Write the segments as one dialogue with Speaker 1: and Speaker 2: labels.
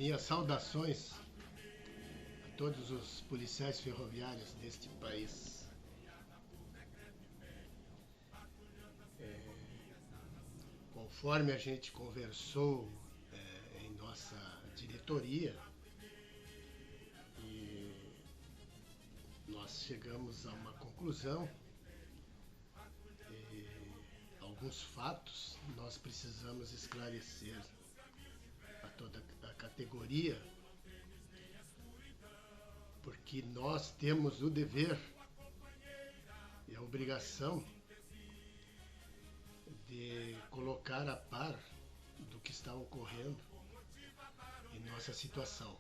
Speaker 1: Minhas saudações a todos os policiais ferroviários deste país. Conforme a gente conversou em nossa diretoria, e nós chegamos a uma conclusão, alguns fatos nós precisamos esclarecer a toda a categoria, porque nós temos o dever e a obrigação de colocar a par do que está ocorrendo em nossa situação.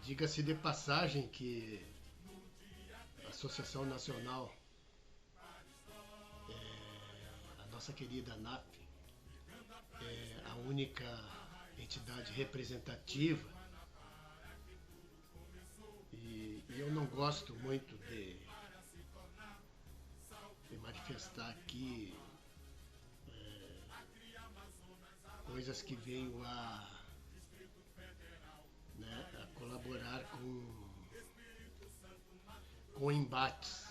Speaker 1: Diga-se de passagem que a Associação Nacional, a nossa querida ANAP, é a única entidade representativa e eu não gosto muito de manifestar aqui coisas que venham a colaborar com embates,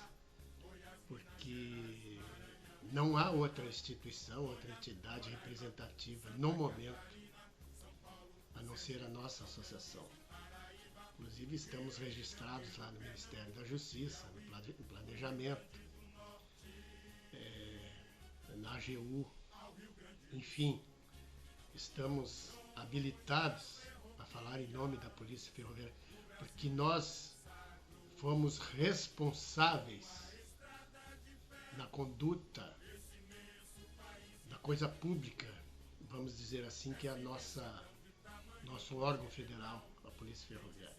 Speaker 1: porque não há outra instituição, outra entidade representativa no momento, a não ser a nossa associação. Inclusive estamos registrados lá no Ministério da Justiça, no Planejamento, na AGU, enfim, estamos habilitados a falar em nome da Polícia Ferroviária, porque nós fomos responsáveis na conduta da coisa pública, vamos dizer assim, que é nosso órgão federal, a Polícia Ferroviária.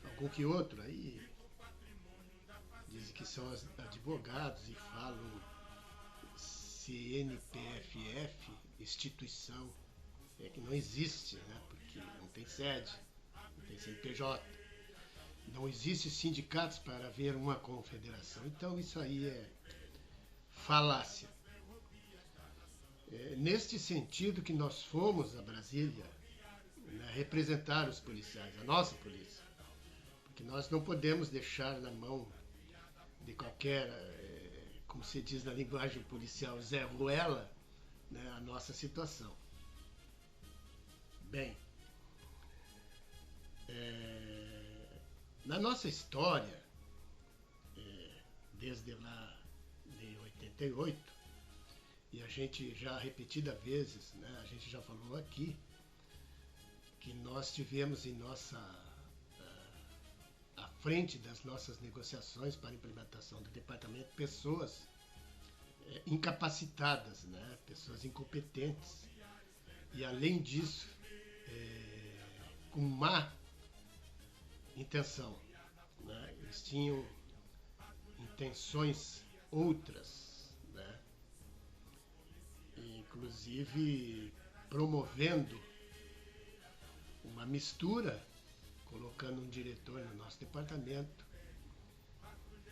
Speaker 1: Algum que outro aí dizem que são advogados e falam CNPFF, instituição, que não existe, né? Porque não tem sede, não tem CNPJ, não existe sindicatos para haver uma confederação. Então isso aí é falácia. Neste sentido que nós fomos a Brasília, né, representar os policiais, a nossa polícia, porque nós não podemos deixar na mão de qualquer, como se diz na linguagem policial, Zé Ruela, né, a nossa situação. Bem, na nossa história, desde lá de 88, e a gente já repetidas vezes, né, a gente já falou aqui, que nós tivemos em à frente das nossas negociações para a implementação do departamento pessoas incapacitadas, né, pessoas incompetentes, e além disso, com má intenção, né, eles tinham intenções outras, né, inclusive promovendo uma mistura, colocando um diretor no nosso departamento,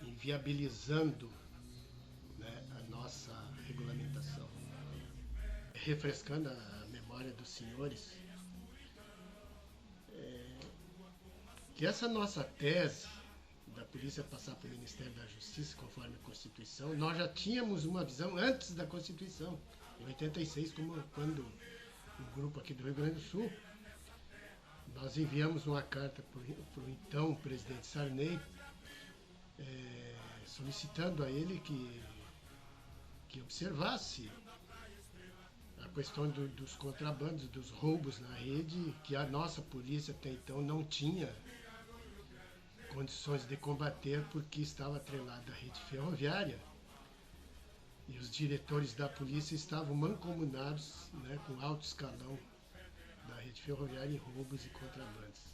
Speaker 1: inviabilizando, né, a nossa regulamentação. Refrescando a memória dos senhores, que essa nossa tese da polícia passar pelo Ministério da Justiça, conforme a Constituição, nós já tínhamos uma visão antes da Constituição, em 86, quando o grupo aqui do Rio Grande do Sul, nós enviamos uma carta para o então presidente Sarney, solicitando a ele que observasse a questão dos contrabandos, dos roubos na rede, que a nossa polícia até então não tinha condições de combater porque estava atrelada à rede ferroviária e os diretores da polícia estavam mancomunados, né, com alto escalão da rede ferroviária em roubos e contrabandos.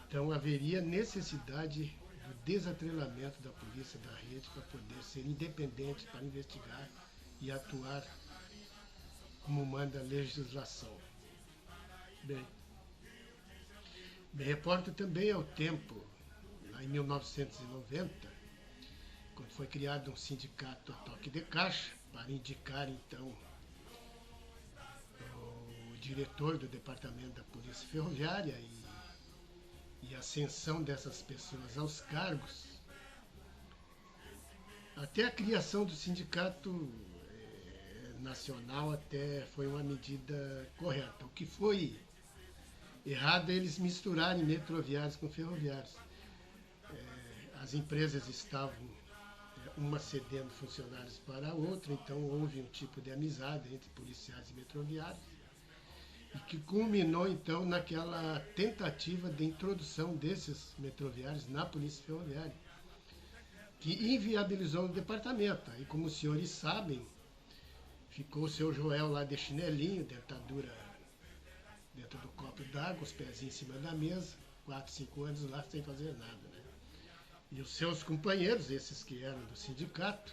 Speaker 1: Então haveria necessidade do desatrelamento da polícia da rede para poder ser independente para investigar e atuar como manda a legislação. Bem, me reporto também ao tempo, lá em 1990, quando foi criado um sindicato a toque de caixa para indicar, então, diretor do Departamento da Polícia Ferroviária e a ascensão dessas pessoas aos cargos, até a criação do sindicato nacional até foi uma medida correta. O que foi errado é eles misturarem metroviários com ferroviários. As empresas estavam uma cedendo funcionários para a outra, então houve um tipo de amizade entre policiais e metroviários, e que culminou então naquela tentativa de introdução desses metroviários na Polícia Ferroviária, que inviabilizou o departamento. E como os senhores sabem, ficou o seu Joel lá de chinelinho, dentadura dentro do copo d'água, os pezinhos em cima da mesa, 4, 5 anos lá sem fazer nada, né? E os seus companheiros, esses que eram do sindicato,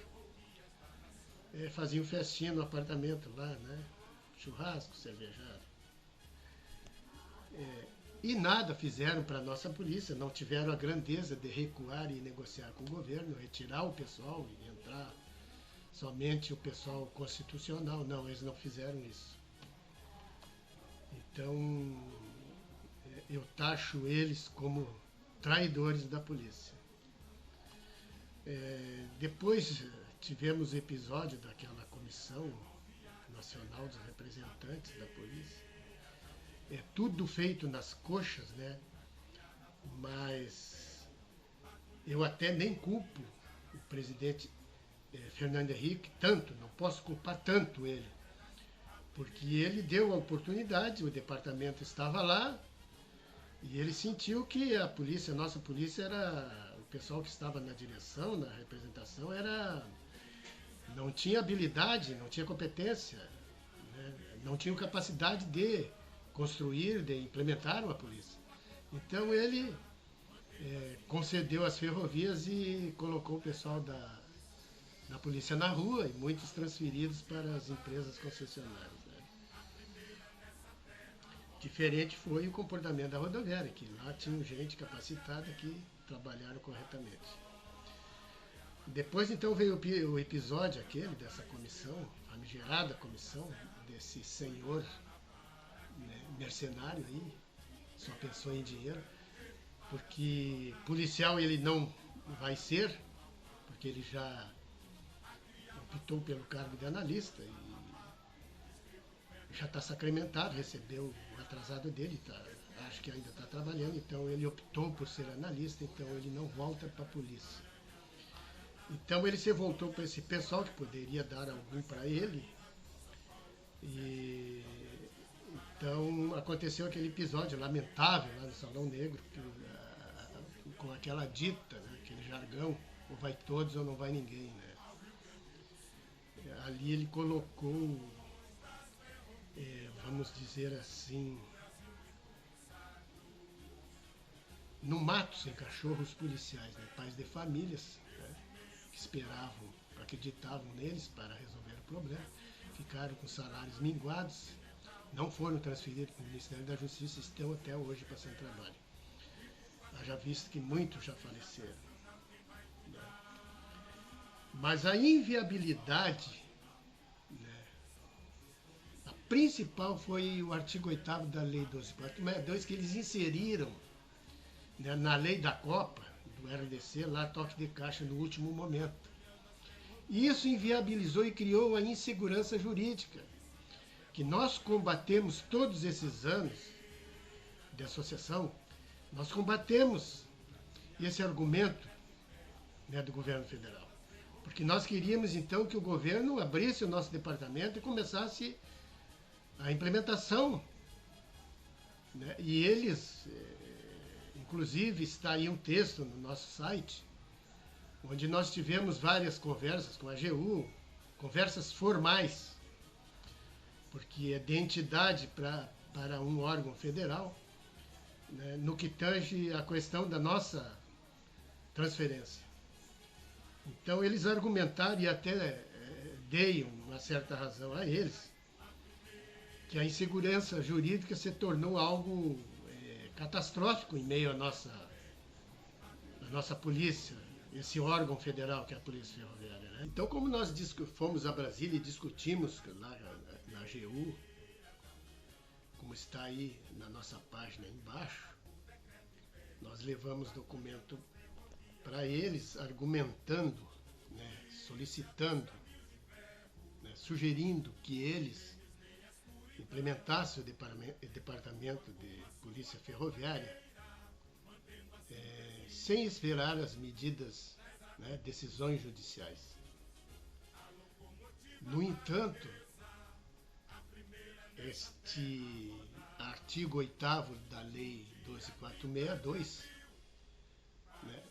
Speaker 1: faziam festinha no apartamento lá, né? Churrasco, cervejada. E nada fizeram para a nossa polícia, não tiveram a grandeza de recuar e negociar com o governo, retirar o pessoal e entrar somente o pessoal constitucional. Não, eles não fizeram isso. Então, eu taxo eles como traidores da polícia. Depois tivemos o episódio daquela Comissão Nacional dos Representantes da Polícia. Tudo feito nas coxas, né? Mas eu até nem culpo o presidente Fernando Henrique tanto, não posso culpar tanto ele, porque ele deu a oportunidade, o departamento estava lá e ele sentiu que a polícia, a nossa polícia, era o pessoal que estava na direção, na representação, não tinha habilidade, não tinha competência, né? Não tinha capacidade de construir, de implementar uma polícia. Então ele concedeu as ferrovias e colocou o pessoal da polícia na rua e muitos transferidos para as empresas concessionárias, né? Diferente foi o comportamento da rodoviária, que lá tinha gente capacitada que trabalharam corretamente. Depois então veio o episódio aquele dessa comissão, famigerada comissão, desse senhor, né, mercenário aí, só pensou em dinheiro, porque policial ele não vai ser, porque ele já optou pelo cargo de analista e já está sacramentado, recebeu o atrasado dele, acho que ainda está trabalhando, então ele optou por ser analista, então ele não volta para a polícia. Então ele se voltou para esse pessoal que poderia dar algum para ele. E então aconteceu aquele episódio lamentável lá no Salão Negro, com aquela dita, né, aquele jargão, ou vai todos ou não vai ninguém, né? Ali ele colocou, vamos dizer assim, no mato sem cachorro os policiais, né, pais de famílias, né, que esperavam, acreditavam neles para resolver o problema, ficaram com salários minguados, não foram transferidos para o Ministério da Justiça e estão até hoje passando trabalho. Já visto que muitos já faleceram, né? Mas a inviabilidade, né, a principal foi o artigo 8º da Lei 12.462, que eles inseriram, né, na lei da Copa, do RDC, lá toque de caixa no último momento. E isso inviabilizou e criou a insegurança jurídica, que nós combatemos todos esses anos de associação. Nós combatemos esse argumento, né, do governo federal, porque nós queríamos então que o governo abrisse o nosso departamento e começasse a implementação, né? E eles, inclusive está aí um texto no nosso site, onde nós tivemos várias conversas com a AGU, conversas formais, porque é de entidade para um órgão federal, né, no que tange a questão da nossa transferência. Então eles argumentaram, e até dei uma certa razão a eles, que a insegurança jurídica se tornou algo catastrófico em meio à nossa polícia, esse órgão federal que é a Polícia Ferroviária, né? Então, como nós fomos a Brasília e discutimos lá na AGU, como está aí na nossa página embaixo, nós levamos documento para eles argumentando, né, solicitando, né, sugerindo que eles implementassem o Departamento de Polícia Ferroviária sem esperar as medidas, né, decisões judiciais. No entanto, este artigo 8º da Lei 12.462, né,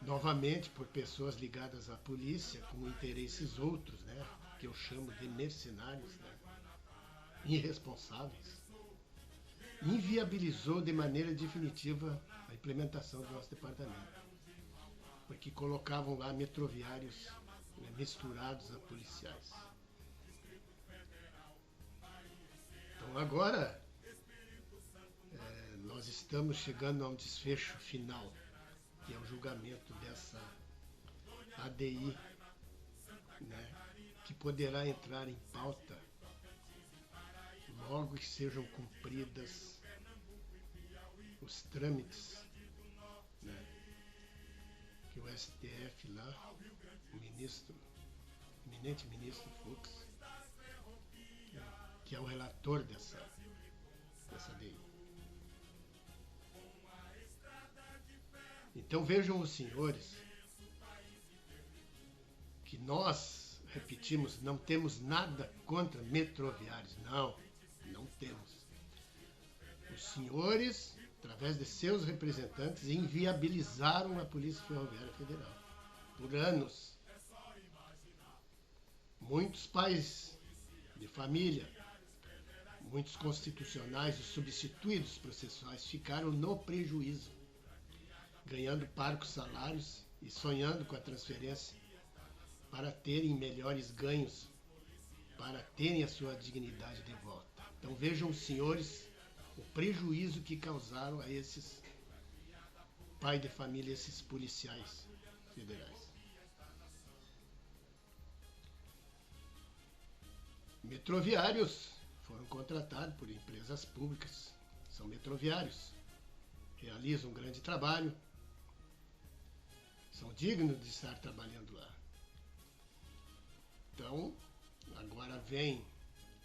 Speaker 1: novamente por pessoas ligadas à polícia com interesses outros, né, que eu chamo de mercenários, né, irresponsáveis, inviabilizou de maneira definitiva a implementação do nosso departamento, porque colocavam lá metroviários, né, misturados a policiais. Então agora nós estamos chegando a um desfecho final, que é o julgamento dessa ADI, né, que poderá entrar em pauta logo que sejam cumpridas os trâmites, né, que o STF lá, o eminente ministro Fux, que é o relator dessa ADI. Então vejam os senhores que nós, repetimos, não temos nada contra metroviários. Não temos. Os senhores, através de seus representantes, inviabilizaram a Polícia Ferroviária Federal por anos. Muitos pais de família, muitos constitucionais e substituídos processuais ficaram no prejuízo, ganhando parcos salários e sonhando com a transferência para terem melhores ganhos, para terem a sua dignidade de volta. Então vejam os senhores o prejuízo que causaram a esses pais de família, esses policiais federais. Metroviários foram contratados por empresas públicas, são metroviários, realizam um grande trabalho, são dignos de estar trabalhando lá. Então, agora vem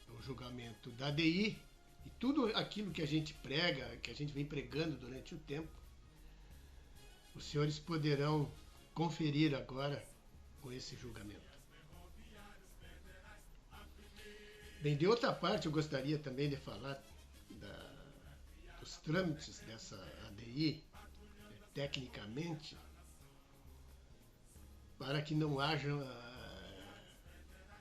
Speaker 1: o julgamento da ADI e tudo aquilo que a gente prega, que a gente vem pregando durante o tempo, os senhores poderão conferir agora com esse julgamento. Bem, de outra parte, eu gostaria também de falar dos trâmites dessa ADI, tecnicamente, para que não haja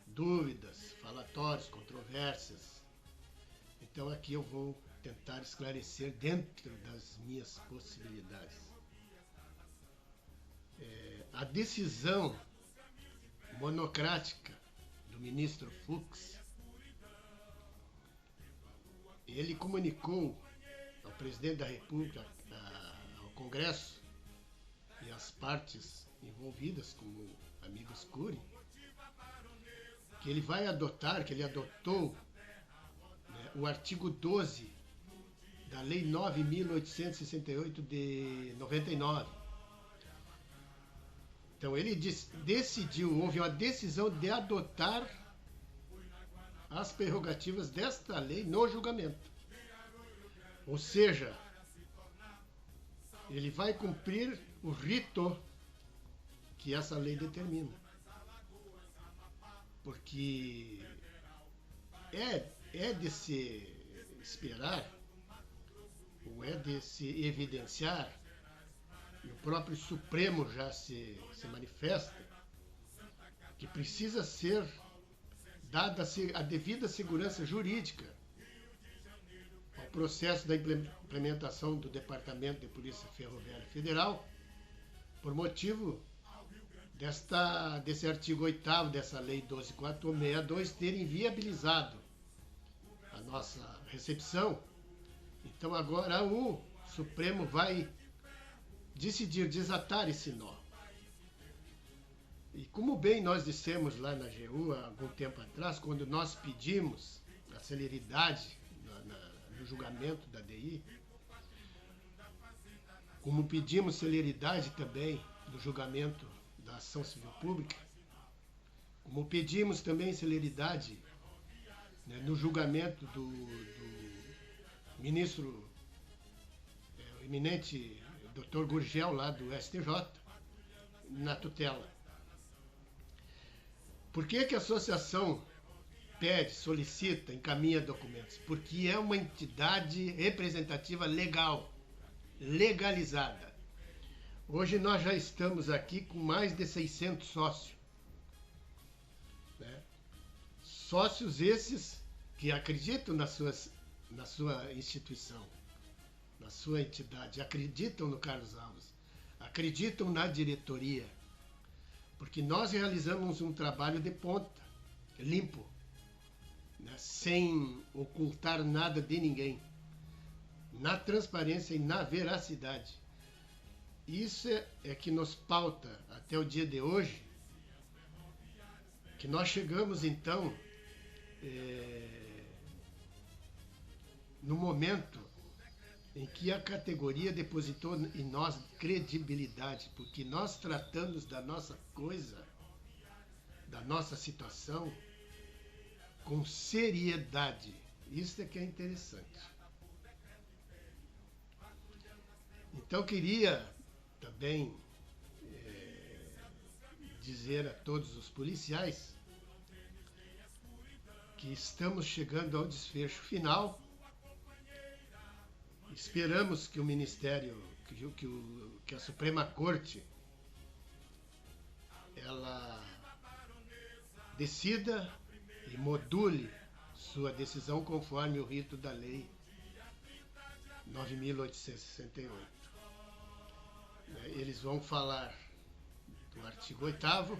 Speaker 1: dúvidas, falatórios, controvérsias. Então aqui eu vou tentar esclarecer dentro das minhas possibilidades. A decisão monocrática do ministro Fux, ele comunicou ao presidente da República, ao Congresso e às partes envolvidas, como o amigo Cury, que ele vai adotar, que ele adotou, né, o artigo 12 da Lei 9.868 de 99. Então ele decidiu, houve uma decisão de adotar as prerrogativas desta lei no julgamento. Ou seja, ele vai cumprir o rito que essa lei determina. Porque é de se esperar, ou é de se evidenciar, e o próprio Supremo já se manifesta, que precisa ser dada a devida segurança jurídica ao processo da implementação do Departamento de Polícia Ferroviária Federal, por motivo desse artigo 8º dessa Lei 12.462 ter inviabilizado a nossa recepção. Então agora o Supremo vai decidir desatar esse nó. E como bem nós dissemos lá na AGU há algum tempo atrás, quando nós pedimos a celeridade no julgamento da DI, como pedimos celeridade também no julgamento da ação civil pública, como pedimos também celeridade, né, no julgamento do ministro, o eminente Dr. Gurgel, lá do STJ, na tutela. Por que que a associação pede, solicita, encaminha documentos? Porque é uma entidade representativa legal, legalizada. Hoje nós já estamos aqui com mais de 600 sócios, né? Sócios esses que acreditam na sua instituição, na sua entidade, acreditam no Carlos Alves, acreditam na diretoria, porque nós realizamos um trabalho de ponta, limpo, né? Sem ocultar nada de ninguém, na transparência e na veracidade. Isso é que nos pauta até o dia de hoje, que nós chegamos então no momento em que a categoria depositou em nós credibilidade, porque nós tratamos da nossa coisa, da nossa situação, com seriedade. Isso é que é interessante. Então, queria também dizer a todos os policiais que estamos chegando ao desfecho final. Esperamos que o Ministério, que a Suprema Corte, ela decida e module sua decisão conforme o rito da Lei 9.868. Eles vão falar do artigo 8º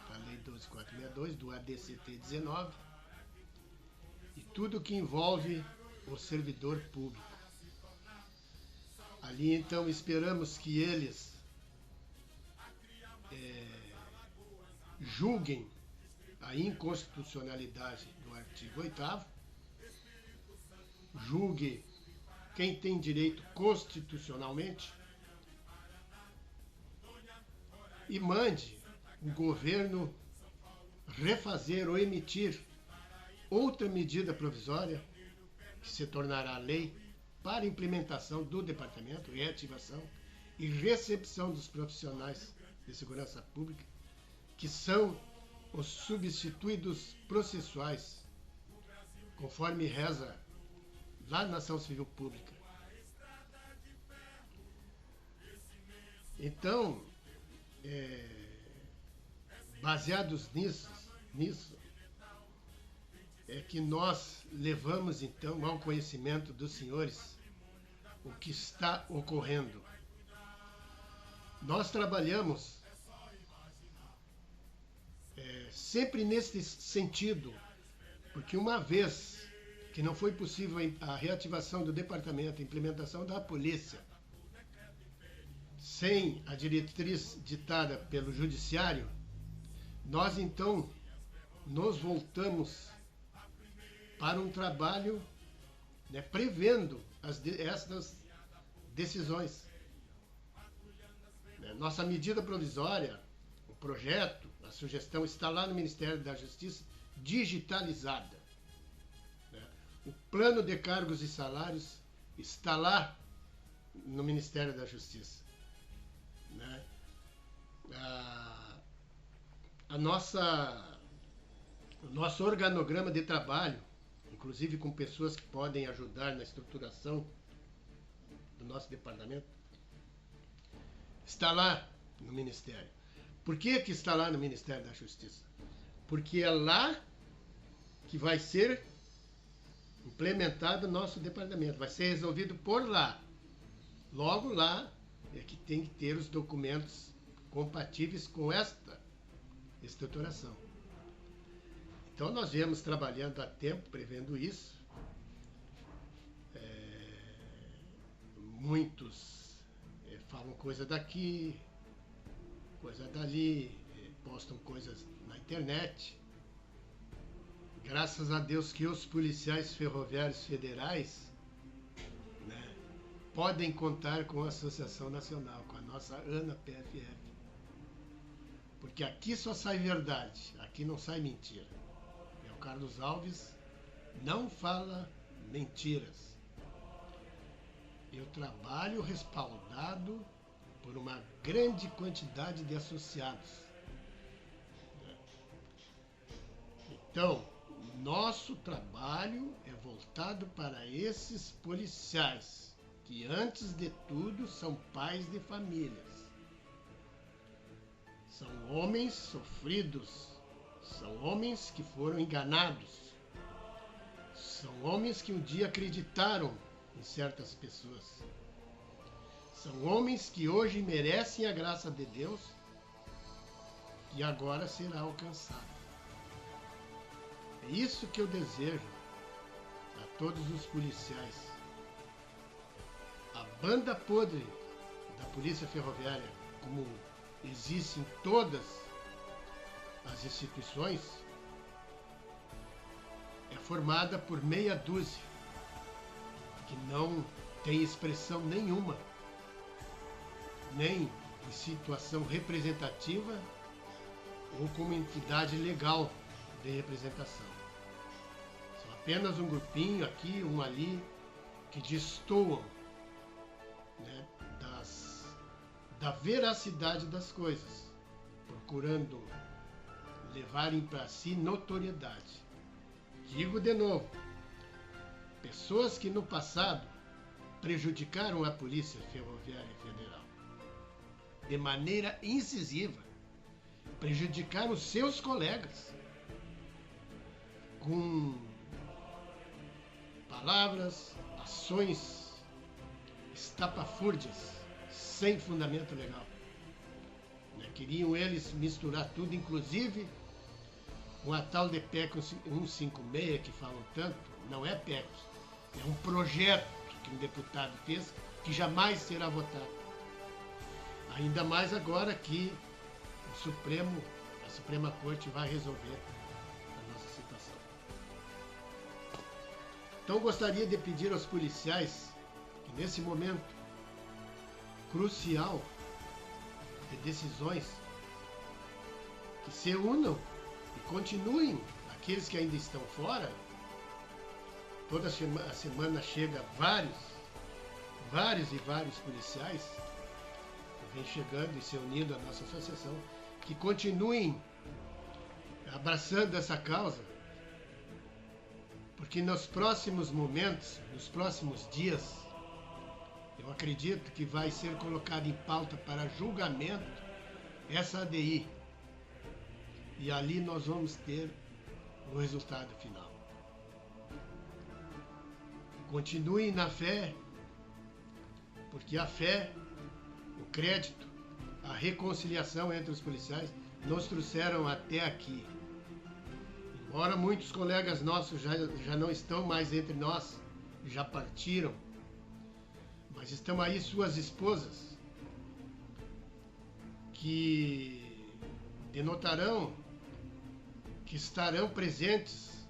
Speaker 1: da Lei 12.462, do ADCT 19, e tudo que envolve o servidor público. Ali, então, esperamos que eles julguem a inconstitucionalidade do artigo 8º, julgue quem tem direito constitucionalmente e mande o governo refazer ou emitir outra medida provisória que se tornará lei para implementação do departamento, reativação e recepção dos profissionais de segurança pública, que são os substituídos processuais, conforme reza lá na ação civil pública. Então, baseados nisso, é que nós levamos então ao conhecimento dos senhores o que está ocorrendo. Nós trabalhamos sempre nesse sentido, porque uma vez que não foi possível a reativação do departamento, a implementação da polícia, sem a diretriz ditada pelo judiciário, nós então nos voltamos para um trabalho, né, prevendo essas decisões. Nossa medida provisória, o projeto, a sugestão está lá no Ministério da Justiça, digitalizada. O plano de cargos e salários está lá no Ministério da Justiça. O nosso organograma de trabalho, inclusive com pessoas que podem ajudar na estruturação do nosso departamento, está lá no Ministério. Por que que está lá no Ministério da Justiça? Porque é lá que vai ser implementado o nosso departamento, vai ser resolvido por lá. Logo lá é que tem que ter os documentos compatíveis com esta estruturação. Então nós viemos trabalhando há tempo, prevendo isso. Muitos falam coisa daqui, coisa dali, postam coisas na internet. Graças a Deus que os policiais ferroviários federais, né, podem contar com a Associação Nacional, com a nossa ANA-PFF. Porque aqui só sai verdade, aqui não sai mentira. E o Carlos Alves não fala mentiras. Eu trabalho respaldado por uma grande quantidade de associados. Então, nosso trabalho é voltado para esses policiais, que antes de tudo são pais de famílias. São homens sofridos, são homens que foram enganados, são homens que um dia acreditaram em certas pessoas. São homens que hoje merecem a graça de Deus e agora será alcançado. É isso que eu desejo a todos os policiais. A banda podre da Polícia Ferroviária, como existe em todas as instituições, é formada por meia dúzia que não tem expressão nenhuma, nem em situação representativa ou como entidade legal de representação. São apenas um grupinho aqui, um ali, que destoam, né, da veracidade das coisas, procurando levarem para si notoriedade. Digo de novo, pessoas que no passado prejudicaram a Polícia Ferroviária Federal de maneira incisiva, prejudicaram seus colegas com palavras, ações estapafúrdias, sem fundamento legal. Queriam eles misturar tudo, inclusive com a tal de PEC 156, que falam tanto. Não é PEC, é um projeto que um deputado fez que jamais será votado. Ainda mais agora que a Suprema Corte vai resolver a nossa situação. Então gostaria de pedir aos policiais que nesse momento crucial de decisões, que se unam e continuem, aqueles que ainda estão fora. Toda a semana chega vários policiais que vêm chegando e se unindo à nossa associação, que continuem abraçando essa causa, porque nos próximos momentos, nos próximos dias, eu acredito que vai ser colocado em pauta para julgamento essa ADI. E ali nós vamos ter o resultado final. Continuem na fé, porque a fé, o crédito, a reconciliação entre os policiais nos trouxeram até aqui. Embora muitos colegas nossos já não estão mais entre nós, já partiram, mas estão aí suas esposas, que denotarão que estarão presentes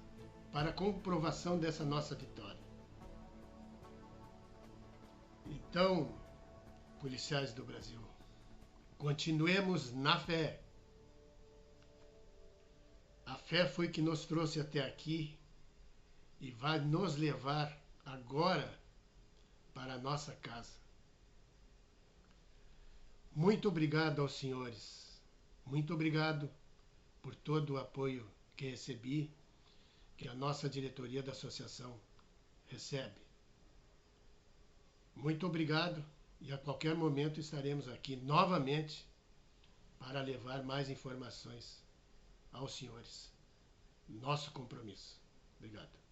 Speaker 1: para a comprovação dessa nossa vitória. Então, policiais do Brasil, continuemos na fé. A fé foi que nos trouxe até aqui e vai nos levar agora para a nossa casa. Muito obrigado aos senhores. Muito obrigado por todo o apoio que recebi, que a nossa diretoria da associação recebe. Muito obrigado e a qualquer momento estaremos aqui novamente para levar mais informações aos senhores. Nosso compromisso. Obrigado.